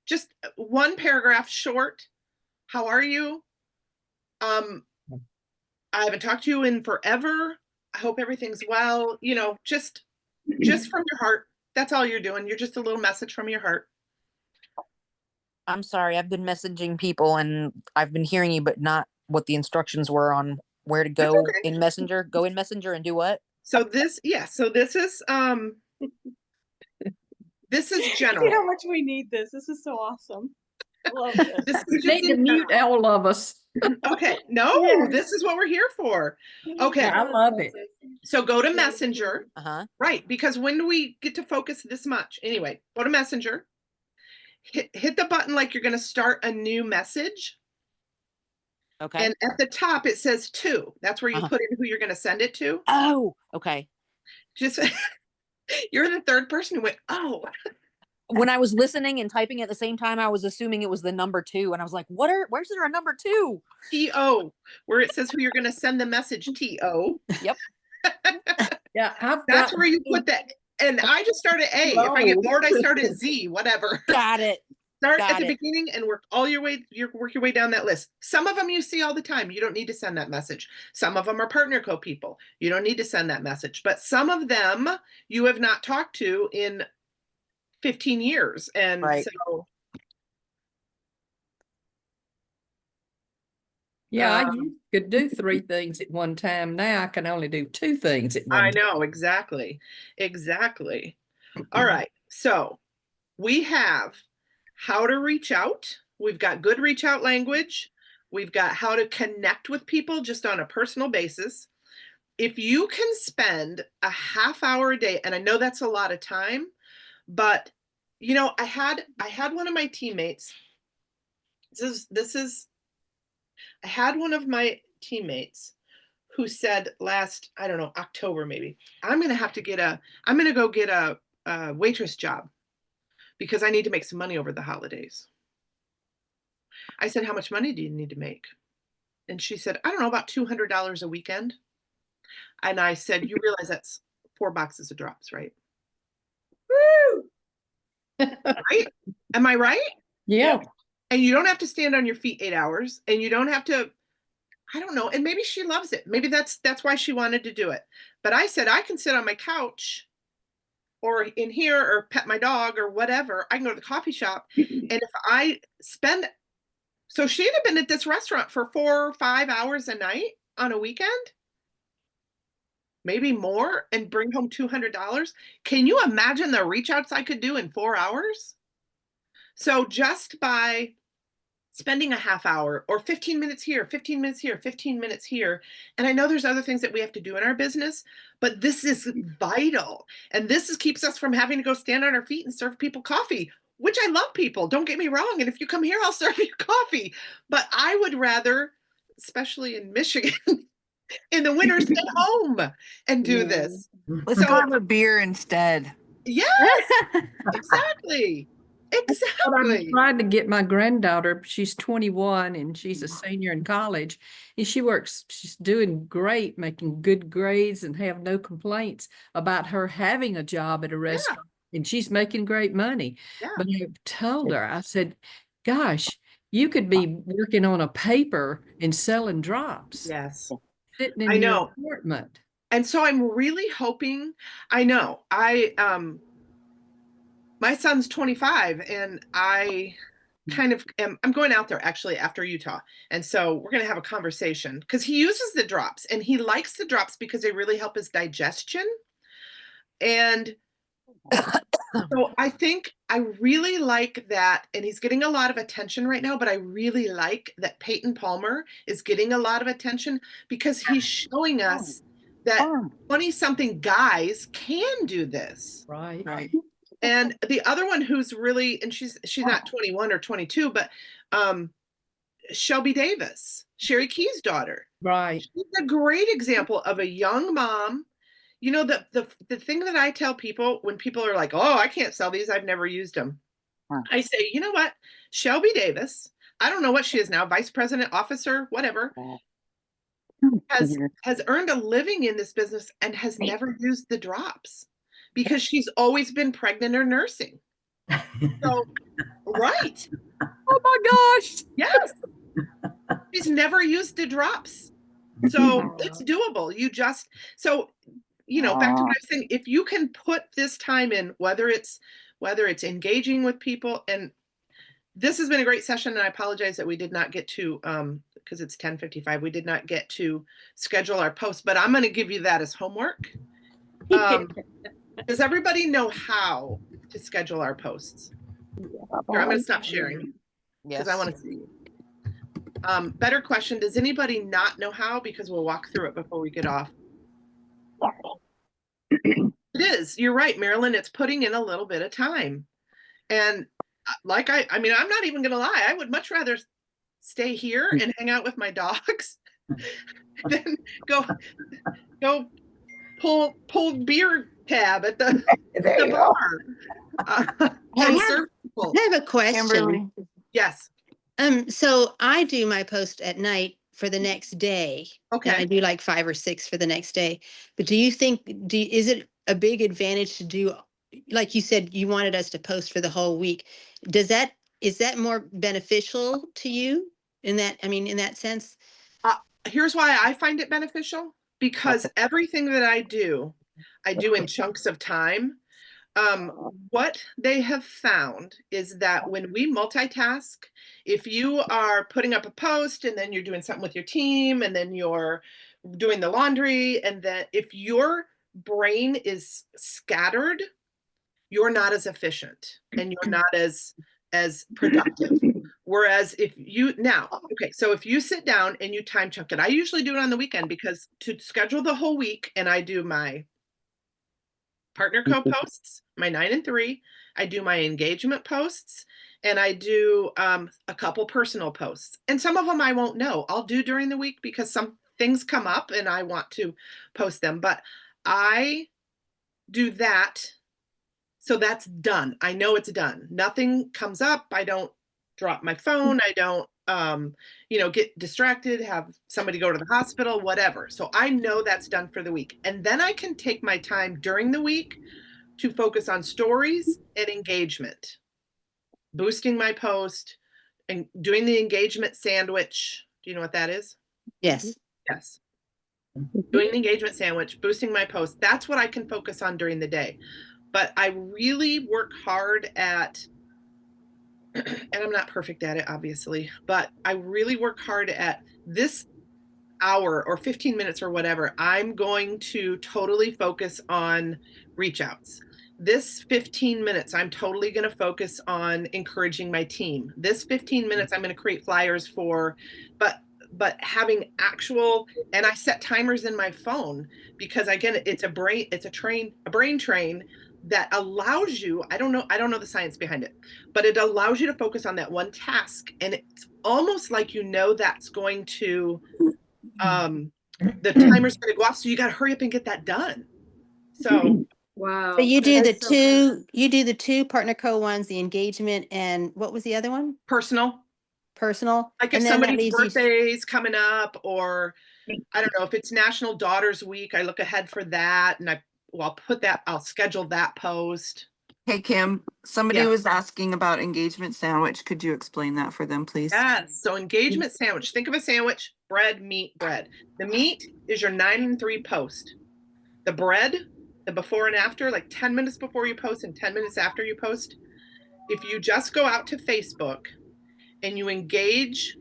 Just one paragraph short. How are you? I haven't talked to you in forever. I hope everything's well. You know, just from your heart. That's all you're doing. You're just a little message from your heart. I'm sorry. I've been messaging people and I've been hearing you, but not what the instructions were on where to go in Messenger. Go in Messenger and do what? So this, so this is this is general. See how much we need this. This is so awesome. I love this. This is Need to mute all of us. Okay, no, this is what we're here for. Okay, I love it. So go to Messenger. Right, because when do we get to focus this much? Anyway, go to Messenger. Hit the button like you're going to start a new message. Okay. And at the top it says to. That's where you put in who you're going to send it to. Oh, okay. Just you're the third person who went, oh. When I was listening and typing at the same time, I was assuming it was the number 2, and I was like, where's there a number 2? T-O, where it says who you're going to send the message, T-O. Yep. Yeah, that's where you put that. And I just started A. If I get bored, I started Z, whatever. Got it. Start at the beginning and work your way down that list. Some of them you see all the time. You don't need to send that message. Some of them are partner co people. You don't need to send that message. But some of them you have not talked to in 15 years. And so yeah, I could do 3 things at one time. Now I can only do 2 things at one time. I know, exactly. All right. So we have how to reach out. We've got good reach out language. We've got how to connect with people just on a personal basis. If you can spend a half hour a day, and I know that's a lot of time, but you know, I had one of my teammates. I had one of my teammates who said last, I don't know, October maybe, I'm going to go get a waitress job because I need to make some money over the holidays. I said, how much money do you need to make? And she said, I don't know, about $200 a weekend. And I said, you realize that's 4 boxes of drops, right? Woo! Right? Am I right? Yeah. And you don't have to stand on your feet 8 hours, and you don't have to, I don't know. And maybe she loves it. Maybe that's why she wanted to do it. But I said, I can sit on my couch or in here or pet my dog or whatever. I can go to the coffee shop. And if I spend, so she'd have been at this restaurant for 4 or 5 hours a night on a weekend, maybe more, and bring home $200. Can you imagine the reach outs I could do in 4 hours? So just by spending a half hour or 15 minutes here, 15 minutes here, 15 minutes here. And I know there's other things that we have to do in our business, but this is vital. And this keeps us from having to go stand on our feet and serve people coffee, which I love people. Don't get me wrong. And if you come here, I'll serve you coffee. But I would rather, especially in Michigan, in the winter, stay home and do this. Let's have a beer instead. Yes, exactly. But I'm Exactly. trying to get my granddaughter, she's 21 and she's a senior in college. And she's doing great, making good grades and have no complaints about her having a job at a restaurant. And she's making great money. Yeah. But I told her, I said, gosh, you could be working on a paper and selling drops. Yes. Sitting in I your know. apartment. And so I'm really hoping, my son's 25 and I kind of I'm going out there actually after Utah. And so we're going to have a conversation because he uses the drops and he likes the drops because they really help his digestion. And so I think I really like that. And he's getting a lot of attention right now, but I really like that Peyton Palmer is getting a lot of attention because he's showing us that 20-something guys can do this. Right. Right. And the other one who's really, and she's not 21 or 22, but Shelby Davis, Sherry Key's daughter. Right. She's a great example of a young mom. You know, the thing that I tell people when people are like, oh, I can't sell these, I've never used them. I say, you know what? Shelby Davis, I don't know what she is now, vice president, officer, whatever, has earned a living in this business and has never used the drops because she's always been pregnant or nursing. So, right. Oh my gosh. Yes. She's never used the drops. So it's doable. Back to what I was saying, if you can put this time in, whether it's engaging with people, and this has been a great session, and I apologize that we did not get to, because it's 10:55, we did not get to schedule our post, but I'm going to give you that as homework. Does everybody know how to schedule our posts? Here, I'm going to stop sharing because I want to see. Better question, does anybody not know how? Because we'll walk through it before we get off. It is. You're right, Marilyn. It's putting in a little bit of time. And I'm not even going to lie. I would much rather stay here and hang out with my dogs than go pull beer tab at the bar. I have a question. Yes. So I do my post at night for the next day. Okay. And I do like 5 or 6 for the next day. But do you think, is it a big advantage to do, like you said, you wanted us to post for the whole week? Is that more beneficial to you in that sense? Here's why I find it beneficial, because everything that I do in chunks of time. What they have found is that when we multitask, if you are putting up a post and then you're doing something with your team and then you're doing the laundry, and that if your brain is scattered, you're not as efficient and you're not as productive. Whereas if you sit down and you time chunk it, I usually do it on the weekend because to schedule the whole week, and I do my partner co-posts, my 9 and 3, I do my engagement posts, and I do a couple personal posts. And some of them I won't know. I'll do during the week because some things come up and I want to post them. But I do that. So that's done. I know it's done. Nothing comes up. I don't drop my phone. I don't get distracted, have somebody go to the hospital, whatever. So I know that's done for the week. And then I can take my time during the week to focus on stories and engagement, boosting my post and doing the engagement sandwich. Do you know what that is? Yes. Yes. Doing the engagement sandwich, boosting my post. That's what I can focus on during the day. But I really work hard at, and I'm not perfect at it, obviously, but I really work hard at this hour or 15 minutes or whatever. I'm going to totally focus on reach outs. This 15 minutes, I'm totally going to focus on encouraging my team. This 15 minutes, I'm going to create flyers for, but having actual, and I set timers in my phone because again, it's a brain train that allows you, I don't know the science behind it, but it allows you to focus on that one task. And it's almost like, that's going to, the timer's going to go off. So you got to hurry up and get that done. So Wow. So you do the that's so good. two Partner Co ones, the engagement, and what was the other one? Personal. Personal. Like if And then that somebody's leaves you. birthday's coming up, or I don't know, if it's National Daughters Week, I look ahead for that, and I'll schedule that post. Hey, Kim, somebody Yeah. was asking about engagement sandwich. Could you explain that for them, please? Yes. So engagement sandwich. Think of a sandwich: bread, meat, bread. The meat is your 9 and 3 post. The bread, the before and after, like 10 minutes before you post and 10 minutes after you post. If you just go out to Facebook and you engage,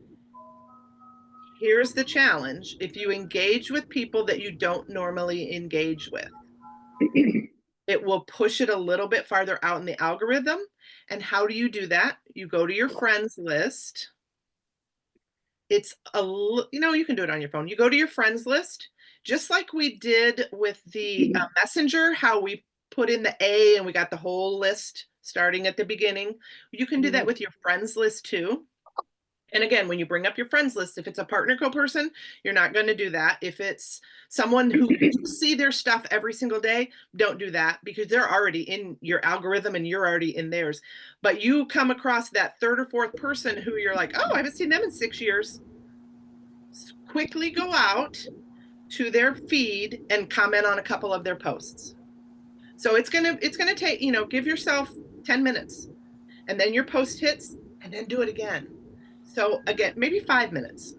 here's the challenge. If you engage with people that you don't normally engage with, it will push it a little bit farther out in the algorithm. And how do you do that? You go to your friends list. It's you can do it on your phone. You go to your friends list, just like we did with the Messenger, how we put in the A and we got the whole list starting at the beginning. You can do that with your friends list too. And again, when you bring up your friends list, if it's a Partner Co person, you're not going to do that. If it's someone who you see their stuff every single day, don't do that, because they're already in your algorithm and you're already in theirs. But you come across that third or fourth person who you're like, oh, I haven't seen them in 6 years. Quickly go out to their feed and comment on a couple of their posts. So it's gonna take, give yourself 10 minutes, and then your post hits, and then do it again. So again, maybe 5 minutes.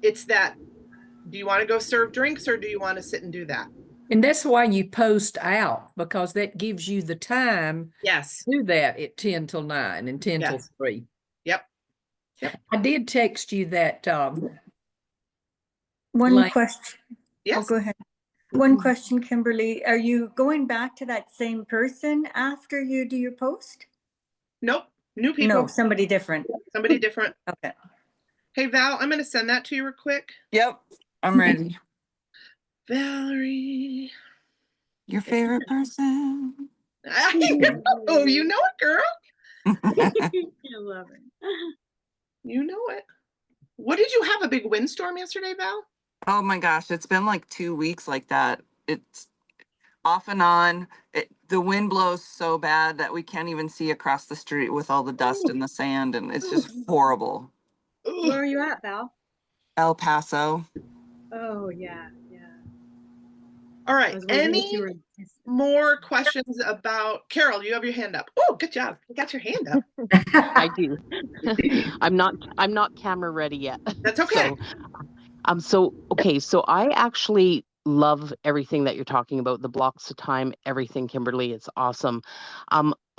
It's that, do you want to go serve drinks, or do you want to sit and do that? And that's why you post out, because that gives you the time. Yes. To do that at 10 till 9 and 10 till 3. Yep. I did text you that. One question. Yes. Oh, go ahead. One question, Kimberly. Are you going back to that same person after you do your post? Nope. New people. No, somebody different. Somebody different. Okay. Hey, Val, I'm going to send that to you real quick. Yep, I'm ready. Valerie. Your favorite person. Oh, you know it, girl. I love it. You know it. What did you have, a big windstorm yesterday, Val? Oh my gosh, it's been like 2 weeks like that. It's off and on. The wind blows so bad that we can't even see across the street with all the dust and the sand, and it's just horrible. Where are you at, Val? El Paso. Oh, yeah, yeah. All right. Any more questions about Carol? You have your hand up. Oh, good job. You got your hand up. I do. I'm not camera ready yet. That's okay. So I actually love everything that you're talking about, the blocks of time, everything, Kimberly. It's awesome.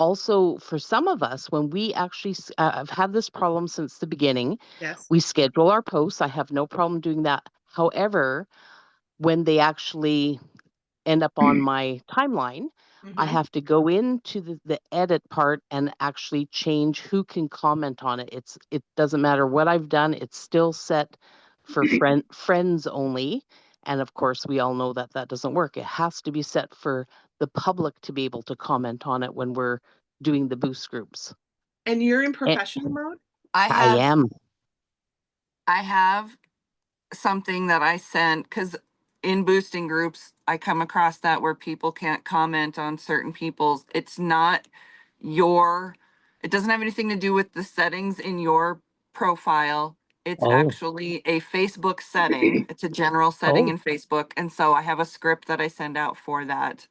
Also, for some of us, when we actually I've had this problem since the beginning. Yes. We schedule our posts. I have no problem doing that. However, when they actually end up on my timeline, I have to go into the edit part and actually change who can comment on it. It doesn't matter what I've done. It's still set for friends only. And of course, we all know that that doesn't work. It has to be set for the public to be able to comment on it when we're doing the boost groups. And you're in professional mode? I am. I have something that I sent, because in boosting groups, I come across that where people can't comment on certain people's. It's not it doesn't have anything to do with the settings in your profile. It's actually a Facebook setting. It's a general setting in Facebook. And so I have a script that I send out for that.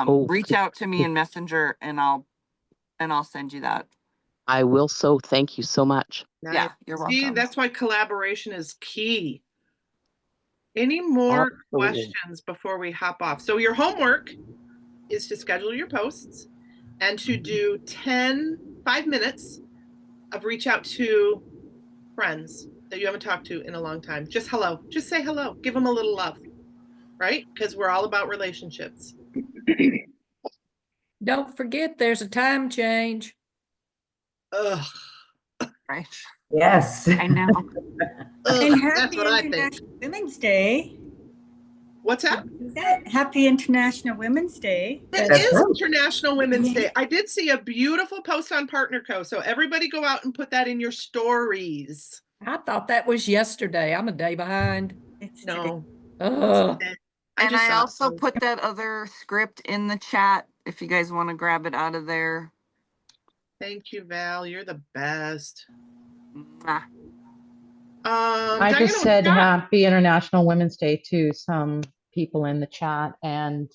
Reach out to me in Messenger and I'll send you that. I will. So thank you so much. Nice. Yeah, you're welcome. See, that's why collaboration is key. Any more questions before we hop off? So your homework is to schedule your posts and to do 5 minutes of reach out to friends that you haven't talked to in a long time. Just hello. Just say hello. Give them a little love, right? Because we're all about relationships. Don't forget, there's a time change. Ugh. Right. Yes. I know. And That's happy what I think. International Women's Day. What's that? Is that Happy International Women's Day? It is International Women's Day. I did see a beautiful post on Partner Co. So everybody go out and put that in your stories. I thought that was yesterday. I'm a day behind. It's No. Ugh. And I saw it. also put that other script in the chat if you guys want to grab it out of there. Thank you, Val. You're the best. Mwah. I Diana, just what said you got? Happy International Women's Day to some people in the chat, and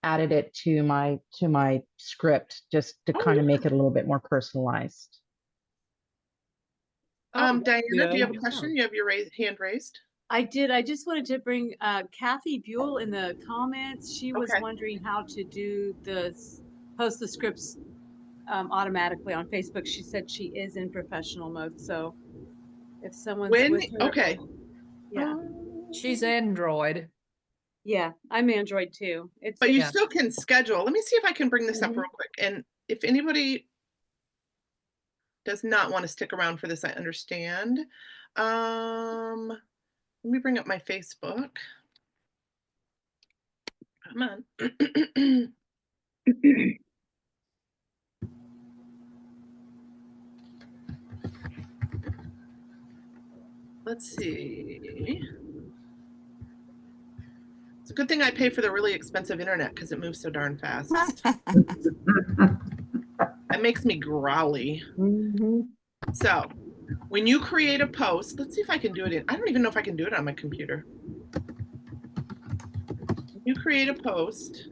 added it to my script just to kind of make it a little bit more personalized. Diana, do you have a good. question? You have your hand raised. I did. I just wanted to bring Kathy Buell in the comments. She was Okay. wondering how to do post the scripts automatically on Facebook. She said she is in professional mode. So if someone's with her, okay. Yeah. She's Android. Yeah, I'm Android too. But you still can schedule. Let me see if I can bring this up Mhm. real quick. And if anybody does not want to stick around for this, I understand. Let me bring up my Facebook. Come on. Let's see. It's a good thing I pay for the really expensive internet because it moves so darn fast. That makes me growly. So when you create a post, let's see if I can do it I don't even know if I can do it on my computer. When you create a post.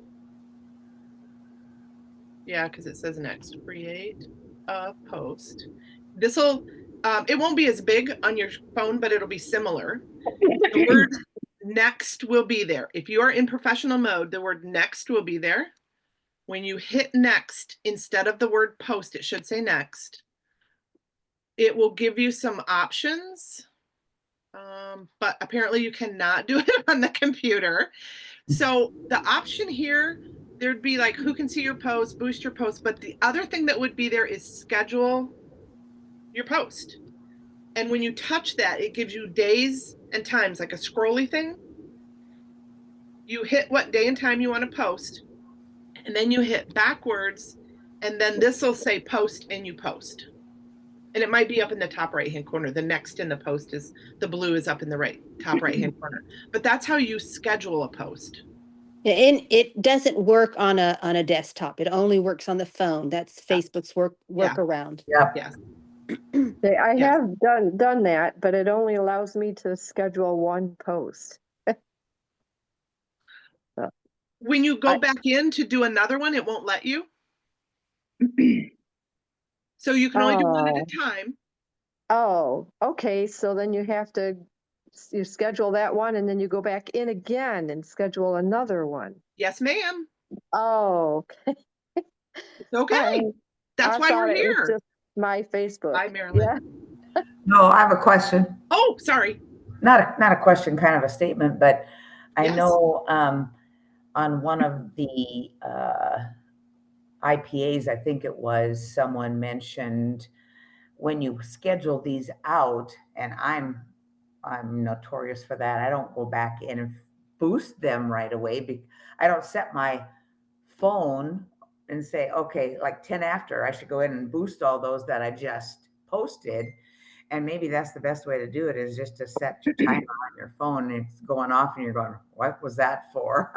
Yeah, because it says next. Create a post. This'll, it won't be as big on your phone, but it'll be similar. The word next will be there. If you are in professional mode, the word next will be there. When you hit next, instead of the word post, it should say next. It will give you some options, but apparently you cannot do it on the computer. So the option here, there'd be like who can see your post, boost your post, but the other thing that would be there is schedule your post. And when you touch that, it gives you days and times, like a scrolly thing. You hit what day and time you want to post, and then you hit backwards, and then this will say post, and you post. And it might be up in the top right-hand corner. The next in the post is, the blue is up in the top right-hand corner. But that's how you schedule a post. And it doesn't work on a desktop. It only works on the phone. That's Facebook's workaround. Yeah. Yes. I Yes. have done that, but it only allows me to schedule one post. When you go back in to do another one, it won't let you. So you can only do one at a time. Oh, okay. So then you schedule that one and then you go back in again and schedule another one. Yes, ma'am. Oh, okay. It's okay. That's why we're It was here. just my Facebook. Hi, Marilyn. Yeah. No, I have a question. Oh, sorry. Not a question, kind of a statement, but I Yes. know on one of the IPAs, I think it was, someone mentioned when you schedule these out, and I'm notorious for that. I don't go back in and boost them right away. I don't set my phone and say, okay, like 10 after, I should go in and boost all those that I just posted. And maybe that's the best way to do it, is just to set your timer on your phone. And it's going off and you're going, what was that for?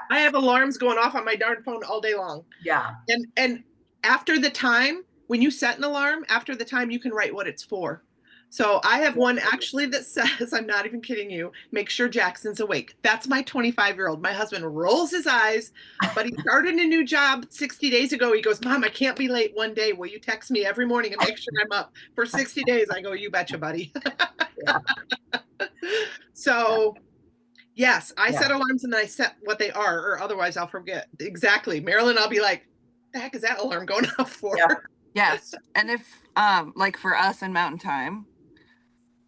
I have alarms going off on my darn phone all day long. Yeah. And after the time, when you set an alarm, after the time, you can write what it's for. So I have one actually that says, I'm not even kidding you, make sure Jackson's awake. That's my 25-year-old. My husband rolls his eyes, but he started a new job 60 days ago. He goes, Mom, I can't be late one day. Will you text me every morning and make sure I'm up for 60 days? I go, you betcha, buddy. So yes, I set alarms and then I set what they are, or otherwise I'll forget. Exactly. Marilyn, I'll be like, the heck is that alarm going off for? Yeah. Yes. And if like for us in Mountain Time,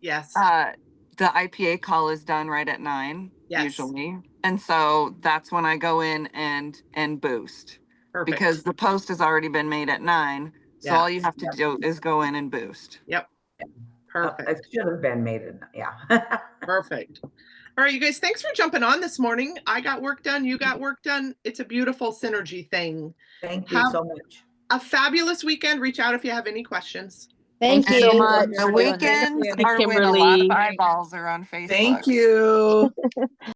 yes, the IPA call is done right at 9 usually. And so that's when I go in and boost. Perfect. Because the post has already been made at 9. So all you have to do is go in and boost. Yep. Perfect. It should have been made. Perfect. All right, you guys, thanks for jumping on this morning. I got work done. You got work done. It's a beautiful synergy thing. Thank you so much. A fabulous weekend. Reach out if you have any questions. Thank you so much. The weekends are when a lot of eyeballs are on Facebook. Thank you.